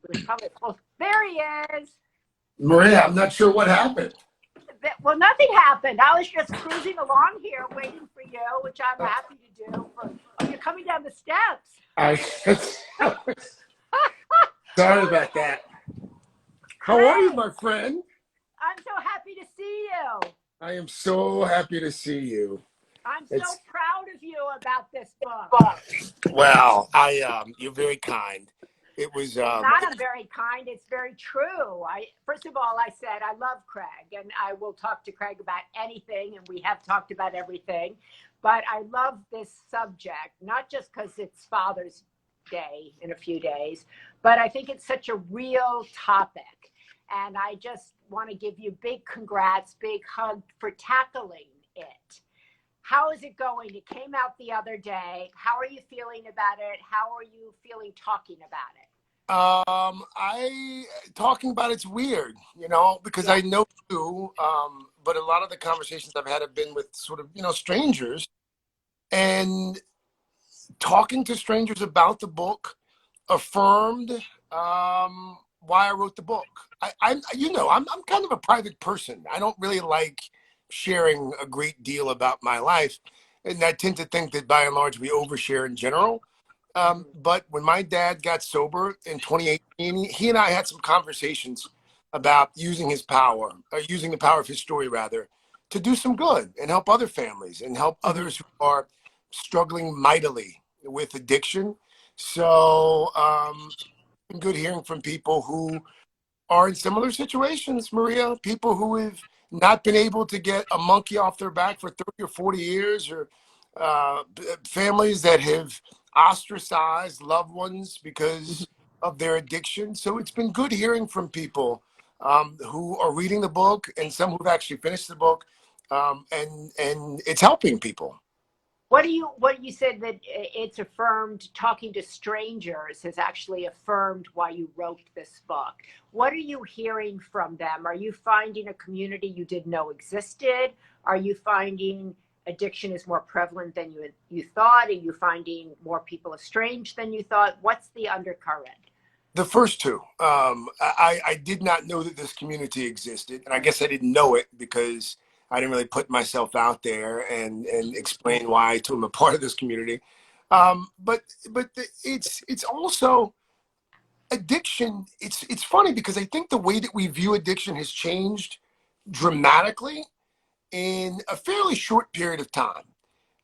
was probably, oh, there he is. Maria, I'm not sure what happened. Well, nothing happened. I was just cruising along here waiting for you, which I'm happy to do. Oh, you're coming down the steps. Sorry about that. How are you, my friend? I'm so happy to see you. I am so happy to see you. I'm so proud of you about this book. Well, you're very kind. It was not I'm very kind. It's very true. First of all, I said I love Craig, and I will talk to Craig about anything, and we have talked about everything. But I love this subject, not just because it's Father's Day in a few days, but I think it's such a real topic. And I just want to give you big congrats, big hug for tackling it. How is it going? It came out the other day. How are you feeling about it? How are you feeling talking about it? Talking about it's weird, because I know you, but a lot of the conversations I've had have been with sort of, strangers, and talking to strangers about the book affirmed why I wrote the book. I'm kind of a private person. I don't really like sharing a great deal about my life, and I tend to think that by and large we overshare in general. But when my dad got sober in 2018, he and I had some conversations about using his power, or using the power of his story rather, to do some good and help other families and help others who are struggling mightily with addiction. So it's been good hearing from people who are in similar situations, Maria, people who have not been able to get a monkey off their back for 30 or 40 years, or families that have ostracized loved ones because of their addiction. So it's been good hearing from people who are reading the book, and some who've actually finished the book, and it's helping people. What you said that it's affirmed, talking to strangers has actually affirmed why you wrote this book. What are you hearing from them? Are you finding a community you didn't know existed? Are you finding addiction is more prevalent than you thought? Are you finding more people estranged than you thought? What's the undercurrent? The first two. I did not know that this community existed, and I guess I didn't know it because I didn't really put myself out there and explain why I am a part of this community. But it's also addiction. It's funny because I think the way that we view addiction has changed dramatically in a fairly short period of time.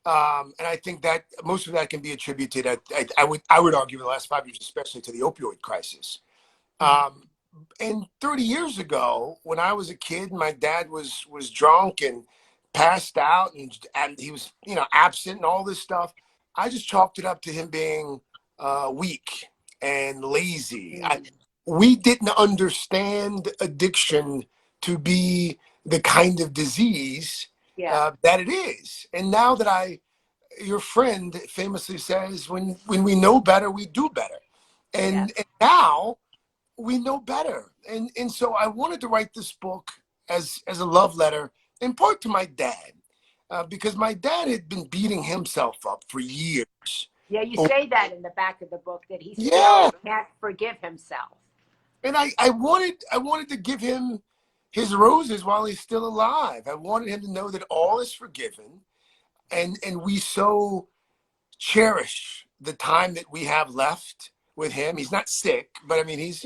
And I think that most of that can be attributed, I would argue, in the last 5 years, especially to the opioid crisis. And 30 years ago, when I was a kid, my dad was drunk and passed out, and he was, absent and all this stuff. I just chalked it up to him being weak and lazy. We didn't understand addiction to be the kind of disease that it is. And now that your friend famously says, when we know better, we do better. And now we know better. And so I wanted to write this book as a love letter, in part to my dad, because my dad had been beating himself up for years. Yeah, you say that in the back of the book, that he still can't forgive himself. And I wanted to give him his roses while he's still alive. I wanted him to know that all is forgiven, and we so cherish the time that we have left with him. He's not sick, but I mean, he's,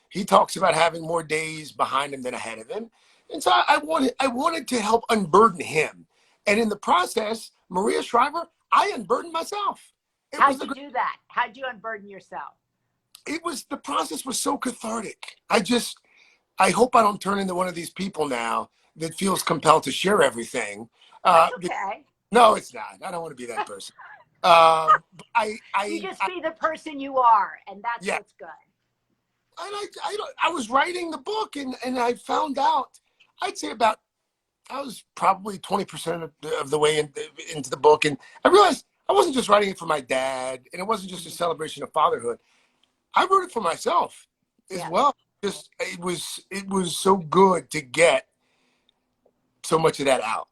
he talks about having more days behind him than ahead of him. And so I wanted to help unburden him. And in the process, Maria Shriver, I unburdened myself. How'd you do that? How'd you unburden yourself? The process was so cathartic. I hope I don't turn into one of these people now that feels compelled to share everything. That's okay. No, it's not. I don't want to be that person. You just be the person you are, and that's what's good. And I was writing the book, and I found out, I'd say I was probably 20% of the way into the book, and I realized I wasn't just writing it for my dad, and it wasn't just a celebration of fatherhood. I wrote it for myself as well. Just it was so good to get so much of that out,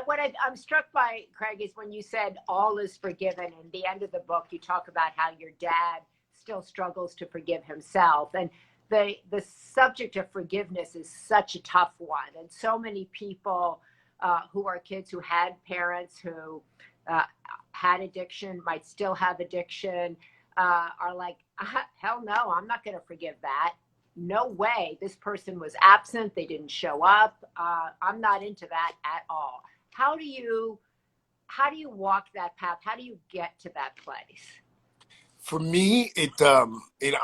What I'm struck by, Craig, is when you said all is forgiven. In the end of the book, you talk about how your dad still struggles to forgive himself. And the subject of forgiveness is such a tough one. And so many people who are kids who had parents who had addiction, might still have addiction, are like, hell no, I'm not going to forgive that. No way. This person was absent. They didn't show up. I'm not into that at all. How do you walk that path? How do you get to that place? For me, it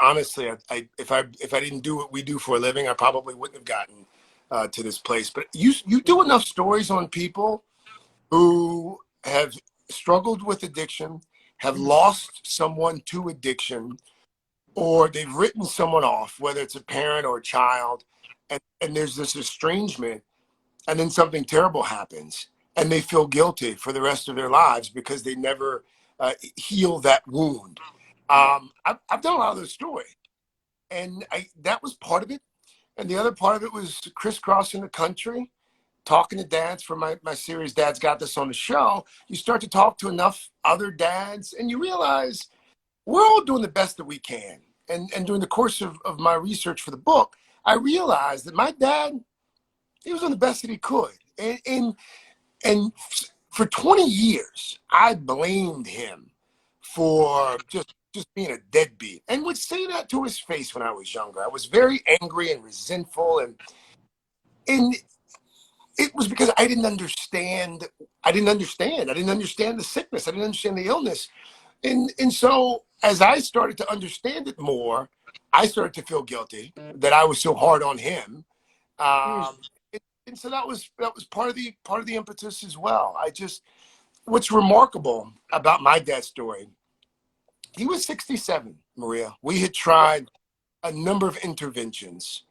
honestly, if I didn't do what we do for a living, I probably wouldn't have gotten to this place. But you do enough stories on people who have struggled with addiction, have lost someone to addiction, or they've written someone off, whether it's a parent or a child, and there's this estrangement, and then something terrible happens, and they feel guilty for the rest of their lives because they never heal that wound. I've done a lot of those stories, and that was part of it. And the other part of it was crisscrossing the country, talking to dads for my series, Dad's Got This on the Show. You start to talk to enough other dads, and you realize we're all doing the best that we can. And during the course of my research for the book, I realized that my dad, he was doing the best that he could. And for 20 years, I blamed him for just being a deadbeat, and would say that to his face when I was younger. I was very angry and resentful, and it was because I didn't understand. I didn't understand the sickness. I didn't understand the illness. And so as I started to understand it more, I started to feel guilty that I was so hard on him. And so that was part of the impetus as well. What's remarkable about my dad's story, he was 67, Maria. We had tried a number of interventions.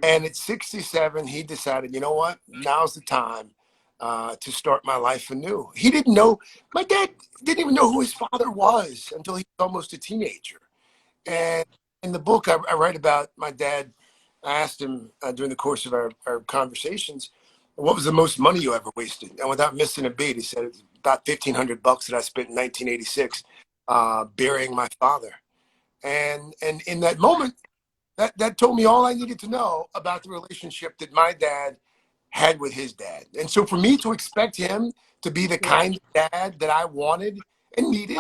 And at 67, he decided, you know what? Now's the time to start my life anew. He didn't know, my dad didn't even know who his father was until he was almost a teenager. And in the book, I write about my dad. I asked him during the course of our conversations, what was the most money you ever wasted? And without missing a beat, he said, it's about $1,500 that I spent in 1986 burying my father. And in that moment, that told me all I needed to know about the relationship that my dad had with his dad. And so for me to expect him to be the kind of dad that I wanted and needed,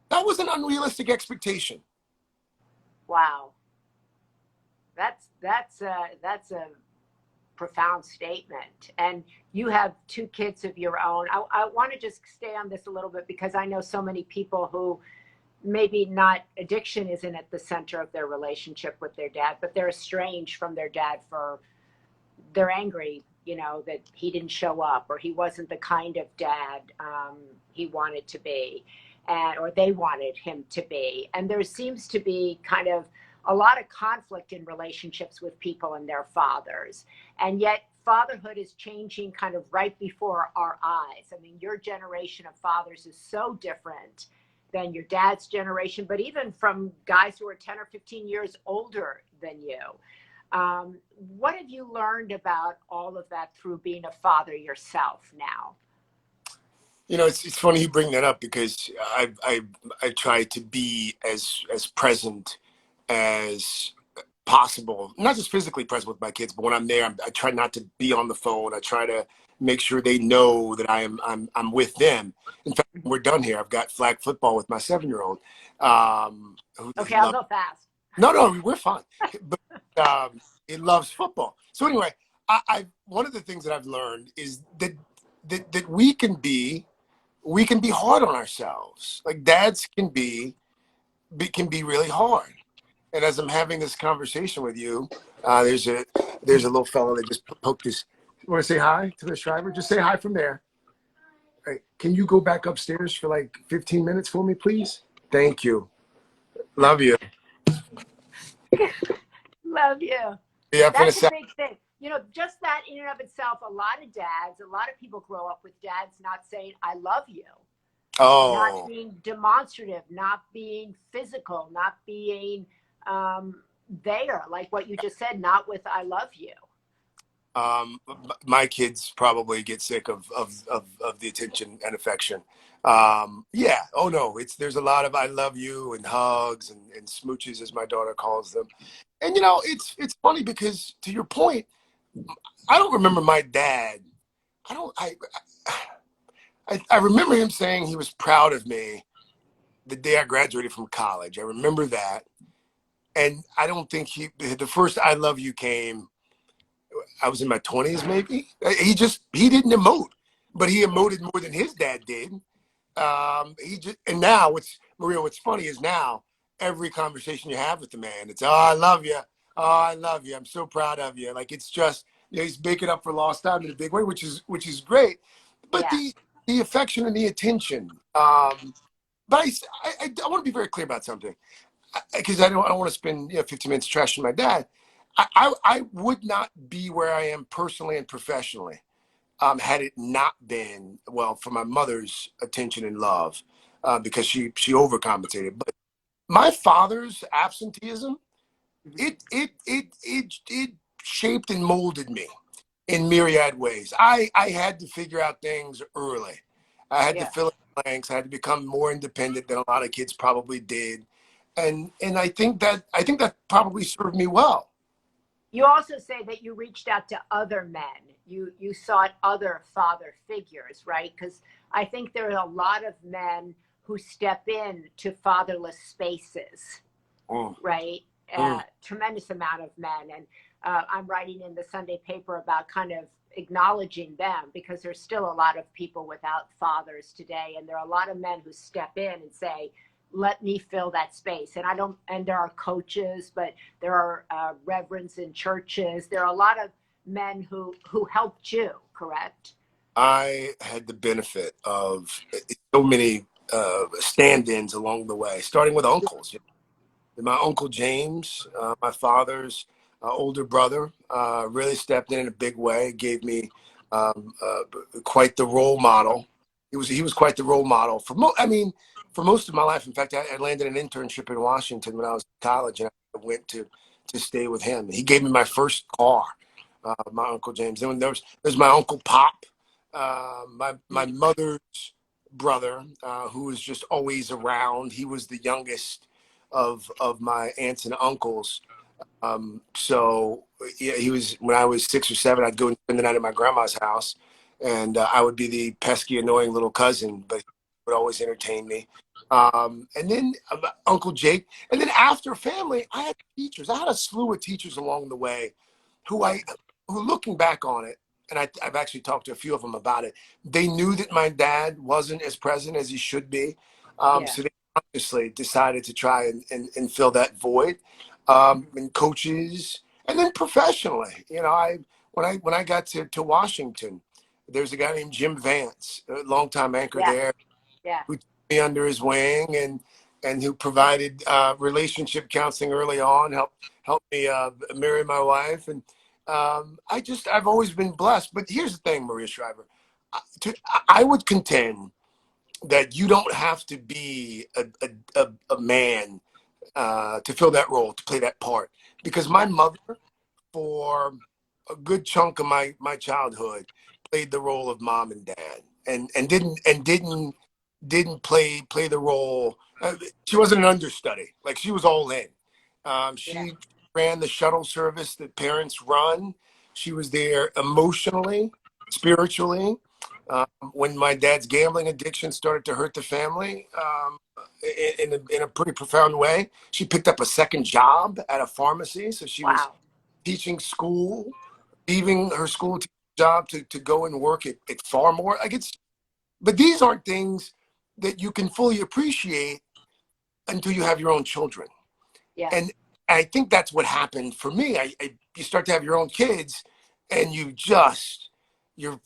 that was an unrealistic expectation. Wow. That's a profound statement. And you have two kids of your own. I want to just stay on this a little bit because I know so many people who maybe not addiction isn't at the center of their relationship with their dad, but they're estranged from their dad they're angry, that he didn't show up or he wasn't the kind of dad he wanted to be, or they wanted him to be. And there seems to be kind of a lot of conflict in relationships with people and their fathers. And yet fatherhood is changing kind of right before our eyes. I mean, your generation of fathers is so different than your dad's generation, but even from guys who are 10 or 15 years older than you. What have you learned about all of that through being a father yourself now? It's funny you bring that up because I try to be as present as possible, not just physically present with my kids, but when I'm there, I try not to be on the phone. I try to make sure they know that I'm with them. In fact, when we're done here, I've got flag football with my 7-year-old. Okay, I'll go fast. No, we're fine. But he loves football. So anyway, one of the things that I've learned is that we can be hard on ourselves. Like dads can be really hard. And as I'm having this conversation with you, there's a little fellow that just poked his. You want to say hi to the Shriver? Just say hi from there. All right. Can you go back upstairs for like 15 minutes for me, please? Thank you. Love you. Love you. Yeah, that's a big thing. Just that in and of itself, a lot of people grow up with dads not saying, I love you. Oh. Not being demonstrative, not being physical, not being there, like what you just said, not with I love you. My kids probably get sick of the attention and affection. Yeah. Oh no, there's a lot of I love you and hugs and smooches, as my daughter calls them. And it's funny because, to your point, I don't remember my dad. I don't. I remember him saying he was proud of me the day I graduated from college. I remember that, and I don't think the first "I love you" came. I was in my 20s, maybe. He didn't emote, but he emoted more than his dad did. And now what's funny is now every conversation you have with the man, it's, oh, I love you. Oh, I love you. I'm so proud of you. Like, it's just, he's making up for lost time in a big way, which is great. But Yeah. the affection and the attention. But I want to be very clear about something, because I don't want to spend 15 minutes trashing my dad. I would not be where I am personally and professionally, had it not been, well, for my mother's attention and love, because she overcompensated. But my father's absenteeism, Mhm. it shaped and molded me in myriad ways. I had to figure out things early. I had to Yeah. fill in the blanks. I had to become more independent than a lot of kids probably did, and I think that probably served me well. You also say that you reached out to other men. You sought other father figures, right? Because I think there are a lot of men who step in to fatherless spaces, Mm, right? mm, Tremendous amount of men, and I'm writing in the Sunday paper about kind of acknowledging them, because there's still a lot of people without fathers today, and there are a lot of men who step in and say, let me fill that space. And I don't, and there are coaches, but there are reverends in churches. There are a lot of men who helped you, correct? I had the benefit of so many stand-ins along the way, starting with uncles. My uncle James, my father's older brother, really stepped in a big way. Gave me quite the role model. He was quite the role model for most of my life. In fact, I landed an internship in Washington when I was in college, and I went to stay with him. He gave me my first car. My uncle James. Then there's my uncle Pop, my mother's brother, who was just always around. He was the youngest of my aunts and uncles. So yeah, he was, when I was 6 or 7, I'd go and spend the night at my grandma's house, and I would be the pesky, annoying little cousin, but he would always entertain me. And then Uncle Jake, and then after family, I had teachers. I had a slew of teachers along the way, who Yeah. I, who, looking back on it, and I've actually talked to a few of them about it. They knew that my dad wasn't as present as he should be, Yeah. so they consciously decided to try and fill that void. And coaches, and then professionally, when I got to Washington, there's a guy named Jim Vance, a longtime anchor Yeah. there, Yeah. who took me under his wing, and who provided relationship counseling early on, helped me marry my wife, and I've always been blessed. But here's the thing, Maria Shriver, I would contend that you don't have to be a man to fill that role, to play that part. Because my Yeah. mother, for a good chunk of my childhood, played the role of mom and dad, and didn't play the role. She wasn't an understudy; like, she was all in. Yeah. She ran the shuttle service that parents run. She was there emotionally, spiritually. When my dad's gambling addiction started to hurt the family, in a pretty profound way, she picked up a second job at a pharmacy. So she was Wow. teaching school, leaving her school job to go and work at far more. But these aren't things that you can fully appreciate until you have your own children. Yes. And I think that's what happened for me. You start to have your own kids, and you're you're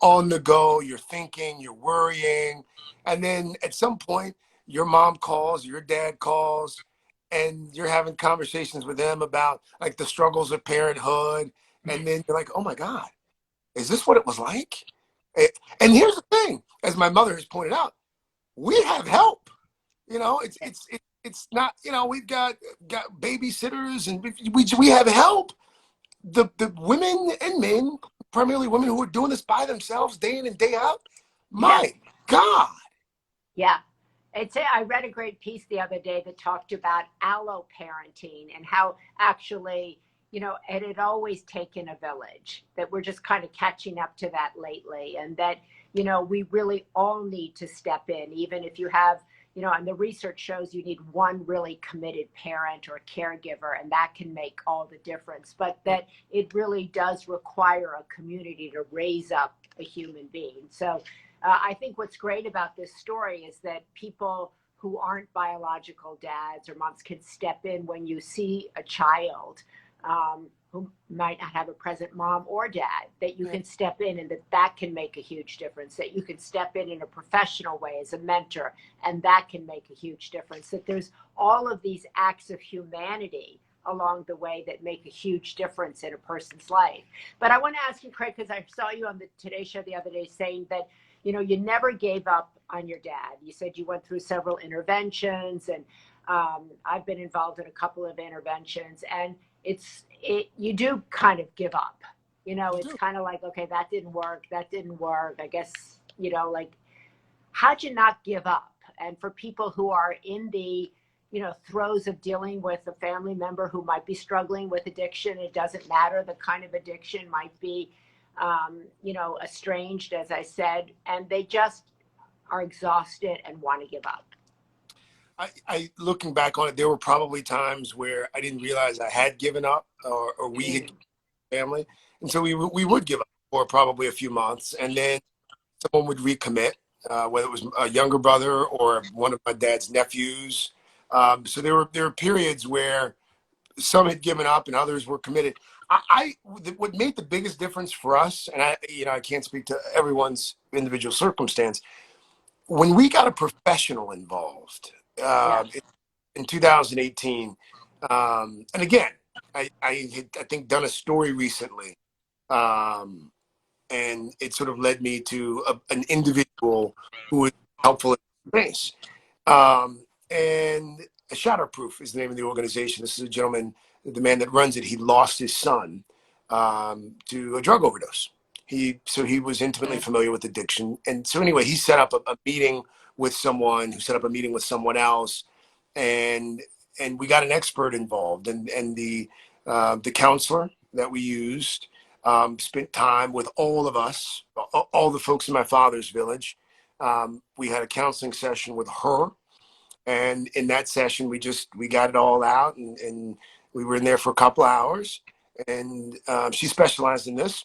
on the go, you're thinking, you're worrying. And then at some point, your mom calls, your dad calls, and you're having conversations with them about, like, the struggles of parenthood. And then you're like, oh my God, is this what it was like? Eh, And here's the thing, as my mother has pointed out, we have help. It's not, we've got babysitters, and we have help. the women and men, primarily women who are doing this by themselves day in and day out, Yeah. my God. Yeah. I read a great piece the other day that talked about allo parenting and how actually, it had always taken a village, that we're just kind of catching up to that lately. And that, we really all need to step in, even if you have, and the research shows you need one really committed parent or caregiver, and that can make all the difference. But that it really does require a community to raise up a human being. So I think what's great about this story is that people who aren't biological dads or moms can step in when you see a child who might not have a present mom or dad, that you can step in, and that can make a huge difference, that you can step in a professional way as a mentor, and that can make a huge difference, that there's all of these acts of humanity along the way that make a huge difference in a person's life. But I want to ask you, Craig, because I saw you on the Today Show the other day saying that you never gave up on your dad. You said you went through several interventions, and I've been involved in a couple of interventions, and you do kind of give up. It's kind of like, okay, that didn't work. I guess, like, how'd you not give up? And for people who are in the, throes of dealing with a family member who might be struggling with addiction, it doesn't matter. The kind of addiction might be, estranged, as I said, and they just are exhausted and want to give up. I looking back on it, there were probably times where I didn't realize I had given up, or we had family, and so we would give up for probably a few months, and then someone would recommit, whether it was a younger brother or one of my dad's nephews. So there were periods where some had given up and others were committed. What made the biggest difference for us, and I can't speak to everyone's individual circumstance, when we got a professional involved in 2018, and again, I think done a story recently, and it sort of led me to an individual who was helpful in the space. And Shatterproof is the name of the organization. This is a gentleman, the man that runs it. He lost his son to a drug overdose. So he was intimately familiar with addiction, and so anyway, he set up a meeting with someone who set up a meeting with someone else, and we got an expert involved, and the counselor that we used spent time with all of us, all the folks in my father's village. We had a counseling session with her, and in that session we got it all out, and we were in there for a couple hours, and she specialized in this.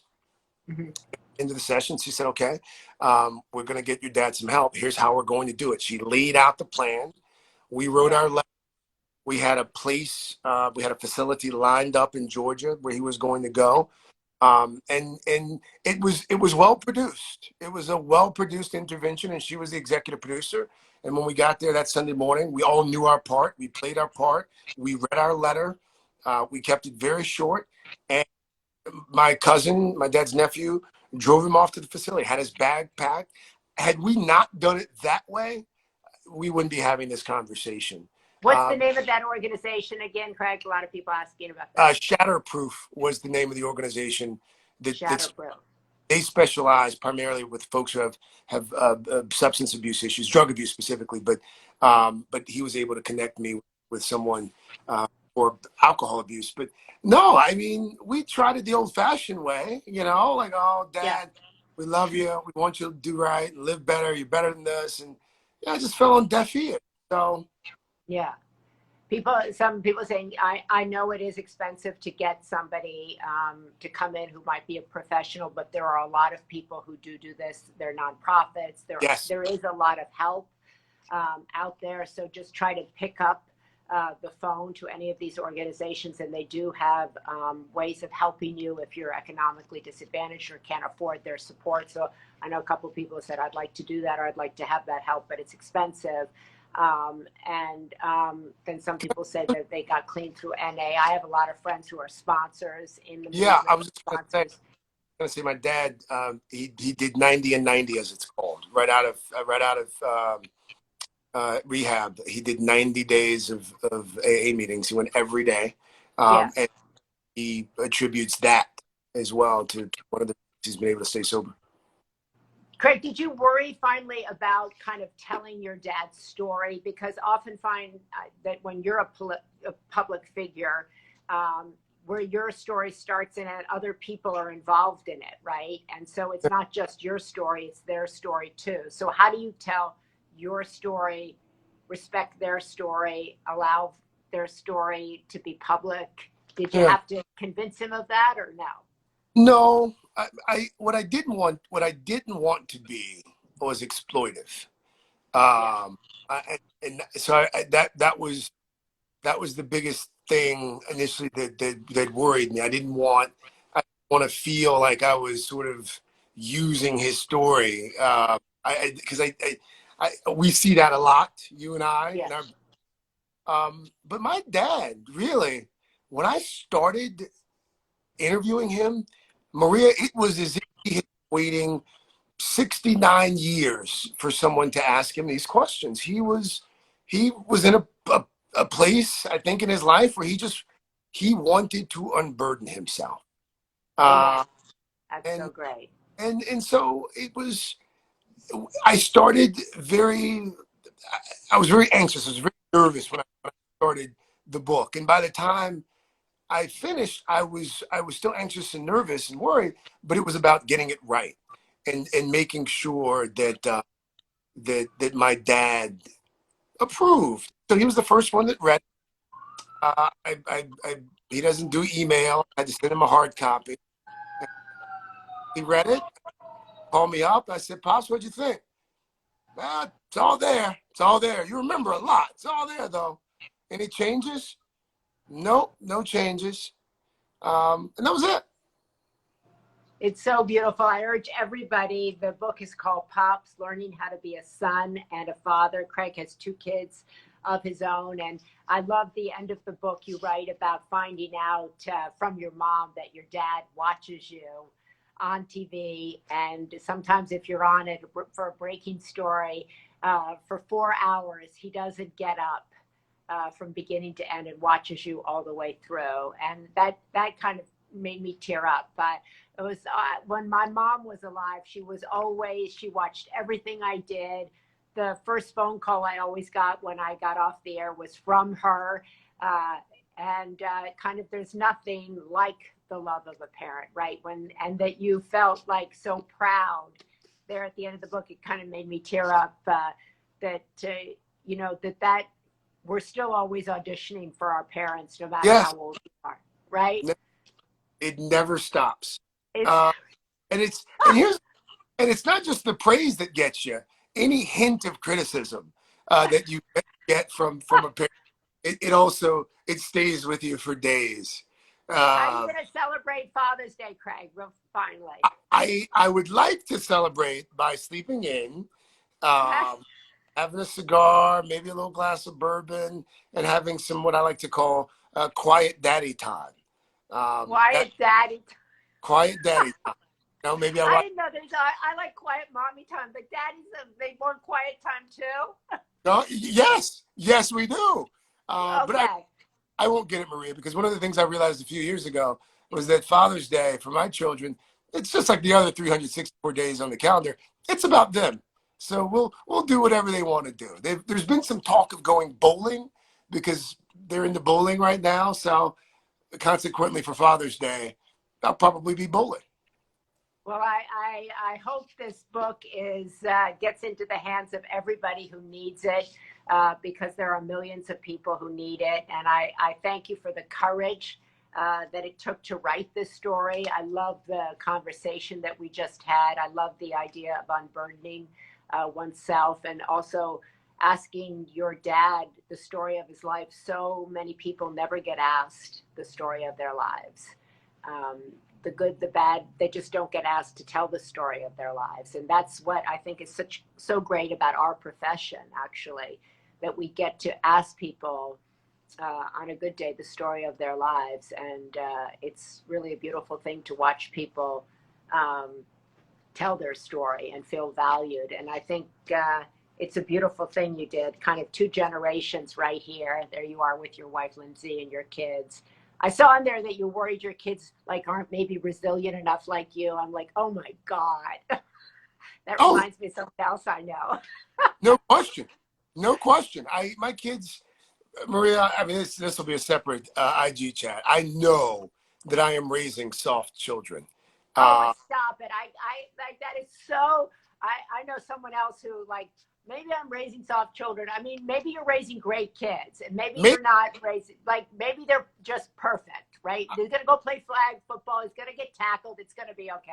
Into the session, she said, okay, we're going to get your dad some help. Here's how we're going to do it. She laid out the plan. We wrote our letter. We had a place, we had a facility lined up in Georgia where he was going to go. And it was well produced. It was a well produced intervention, and she was the executive producer. And when we got there that Sunday morning, we all knew our part. We played our part. We read our letter. We kept it very short. And my cousin, my dad's nephew, drove him off to the facility, had his bag packed. Had we not done it that way, we wouldn't be having this conversation. What's the name of that organization again, Craig? A lot of people asking about that. Shatterproof was the name of the organization. Shatterproof. They specialize primarily with folks who have substance abuse issues, drug abuse specifically. But he was able to connect me with someone for alcohol abuse. But no, I mean, we tried it the old-fashioned way, like, oh, Dad, we love you. We want you to do right and live better. You're better than this. And I just fell on deaf ears. So. Yeah. Some people saying, I know it is expensive to get somebody to come in who might be a professional, but there are a lot of people who do this. They're nonprofits. There is a lot of help out there. So just try to pick up the phone to any of these organizations, and they do have ways of helping you if you're economically disadvantaged or can't afford their support. So I know a couple of people have said, I'd like to do that, or I'd like to have that help, but it's expensive. Then some people said that they got clean through NA. I have a lot of friends who are sponsors in the movement. Yeah, I was just going to say my dad, he did 90 and 90, as it's called, right out of rehab. He did 90 days of AA meetings. He went every day. And he attributes that as well to one of the he's been able to stay sober. Craig, did you worry finally about kind of telling your dad's story? Because often find that when you're a public figure, where your story starts in it, other people are involved in it, right? And so it's not just your story, it's their story too. So how do you tell your story, respect their story, allow their story to be public? Did you have to convince him of that or no? No, what I didn't want to be was exploitive. That was the biggest thing initially that worried me. I didn't want to feel like I was sort of using his story. Because we see that a lot, you and I. Yes. And but my dad, really, when I started interviewing him, Maria, it was as if he had been waiting 69 years for someone to ask him these questions. He was in a place, I think, in his life where he wanted to unburden himself. Amen. That's And so great. and so it was. I started I was very anxious. I was very nervous when I started the book, and by the time I finished, I was still anxious and nervous and worried, but it was about getting it right and making sure that that my dad approved. So he was the first one that read. He doesn't do email. I had to send him a hard copy. He read it, called me up. I said, "Pops, what'd you think?" It's all there. It's all there. You remember a lot. It's all there, though. Any changes? Nope, no changes. And that was it. It's so beautiful. I urge everybody. The book is called Pops, Learning How to Be a Son and a Father. Craig has 2 kids of his own. And I love the end of the book. You write about finding out from your mom that your dad watches you on TV. And sometimes if you're on it for a breaking story for 4 hours, he doesn't get up from beginning to end and watches you all the way through. And that kind of made me tear up. But it was when my mom was alive, she watched everything I did. The first phone call I always got when I got off the air was from her. Kind of there's nothing like the love of a parent, right? And that you felt like so proud there at the end of the book, it kind of made me tear up that we're still always auditioning for our parents, no matter how old we are, right? It never stops. It's And it's not just the praise that gets you. Any hint of criticism that you get from a parent, it stays with you for days. How are you going to celebrate Father's Day, Craig? Finally, I would like to celebrate by sleeping in, having a cigar, maybe a little glass of bourbon, and having some what I like to call quiet daddy time. Quiet daddy. Quiet daddy time. Maybe I didn't know I like quiet mommy time, but daddies, they want quiet time too. No, yes, we do. Okay. But I won't get it, Maria, because one of the things I realized a few years ago was that Father's Day for my children, it's just like the other 364 days on the calendar. It's about them. So we'll do whatever they want to do. There's been some talk of going bowling because they're into bowling right now. So consequently, for Father's Day, I'll probably be bowling. Well, I hope this book gets into the hands of everybody who needs it, because there are millions of people who need it. And I thank you for the courage that it took to write this story. I love the conversation that we just had. I love the idea of unburdening oneself, and also asking your dad the story of his life. So many people never get asked the story of their lives. The good, the bad, they just don't get asked to tell the story of their lives. And that's what I think is so great about our profession, actually, that we get to ask people on a good day the story of their lives. And it's really a beautiful thing to watch people tell their story and feel valued. And I think it's a beautiful thing you did, kind of 2 generations right here. There you are with your wife, Lindsay, and your kids. I saw in there that you worried your kids like aren't maybe resilient enough like you. I'm like, oh my God. That Oh, reminds me of something else I know. no question. No question. My kids, Maria, I mean, this will be a separate IG chat. I know that I am raising soft children. Oh, Uh, stop it. I like that is so, I know someone else who like, maybe I'm raising soft children. I mean, maybe you're raising great kids and maybe maybe, you're not raising, like maybe they're just perfect, right? They're going to go play flag football. He's going to get tackled. It's going to be okay.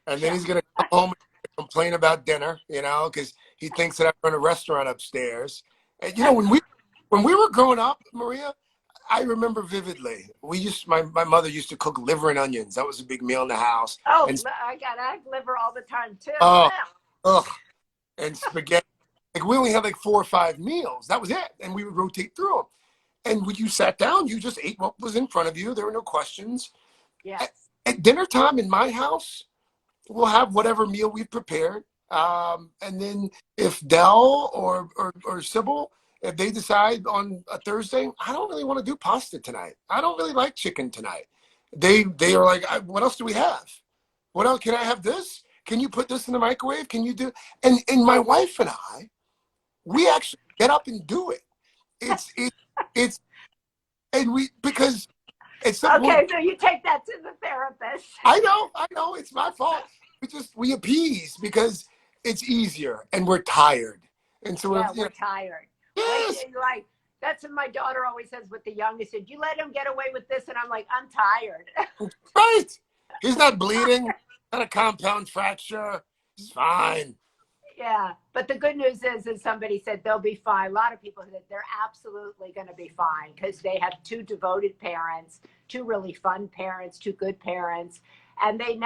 and then Chill. he's going to come home and complain about dinner, because he thinks that I run a restaurant upstairs. And, when we were growing up, Maria, I remember vividly. My mother used to cook liver and onions. That was a big meal in the house. Oh, And I got egg liver all the time too. oh, Yeah. ugh, and spaghetti. Like we only had like 4 or 5 meals. That was it, and we would rotate through them. And when you sat down, you just ate what was in front of you. There were no questions. At, Yes. at dinner time in my house, we'll have whatever meal we've prepared. And then if Dell or Sybil, if they decide on a Thursday, I don't really want to do pasta tonight. I don't really like chicken tonight. They are like, what else do we have? What else? Can I have this? Can you put this in the microwave? Can you do? And my wife and I, we actually get up and do it. It's and we because it's some point. Okay, so you take that to the therapist. I know, it's my fault. We appease because it's easier and we're tired. And so Yeah, we're tired. Wait, yes, like that's what my daughter always says with the youngest. Did you let him get away with this? And I'm like, I'm tired. right. He's not bleeding, not a compound fracture. He's fine. Yeah, but the good news is, as somebody said, they'll be fine. A lot of people said they're absolutely going to be fine because they have 2 devoted parents, 2 really fun parents, 2 good parents, and they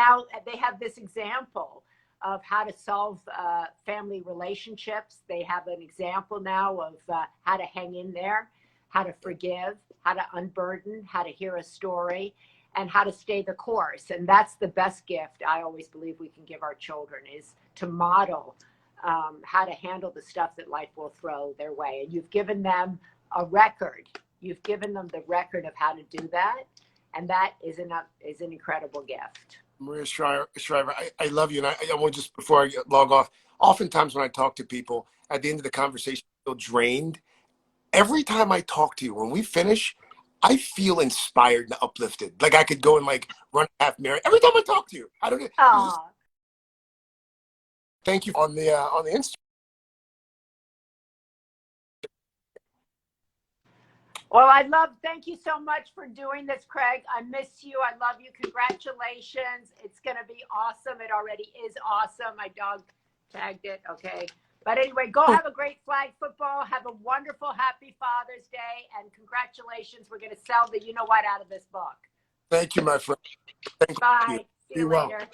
have this example of how to solve family relationships. They have an example now of how to hang in there, how to forgive, how to unburden, how to hear a story, and how to stay the course. And that's the best gift I always believe we can give our children is to model how to handle the stuff that life will throw their way. And you've given them a record. You've given them the record of how to do that. And that is an incredible gift. Maria Shriver, I love you. And I want just before I log off, oftentimes when I talk to people at the end of the conversation, I feel drained. Every time I talk to you, when we finish, I feel inspired and uplifted. Like I could go and like run a half marathon. Every time I talk to you, I don't know. Oh, Thank you on the Instagram. well, thank you so much for doing this, Craig. I miss you. I love you. Congratulations. It's going to be awesome. It already is awesome. My dog tagged it. Okay. But anyway, go have a great flag football. Have a wonderful, happy Father's Day. And congratulations. We're going to sell the you know what out of this book. Thank you, my friend. Thank Bye. you. See you Be well. later.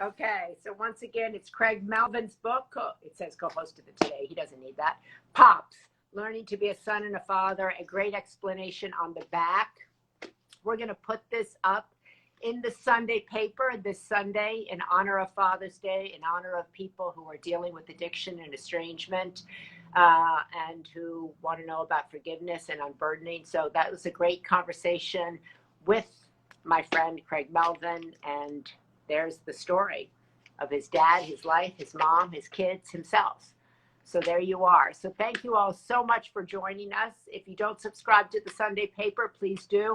Okay, so once again, it's Craig Melvin's book. It says co-hosted it today. He doesn't need that. Pops, Learning to be a Son and a Father, a great explanation on the back. We're going to put this up in the Sunday paper this Sunday in honor of Father's Day, in honor of people who are dealing with addiction and estrangement and who want to know about forgiveness and unburdening. So that was a great conversation with my friend Craig Melvin, and there's the story of his dad, his life, his mom, his kids, himself. So there you are. So thank you all so much for joining us. If you don't subscribe to the Sunday paper, please do.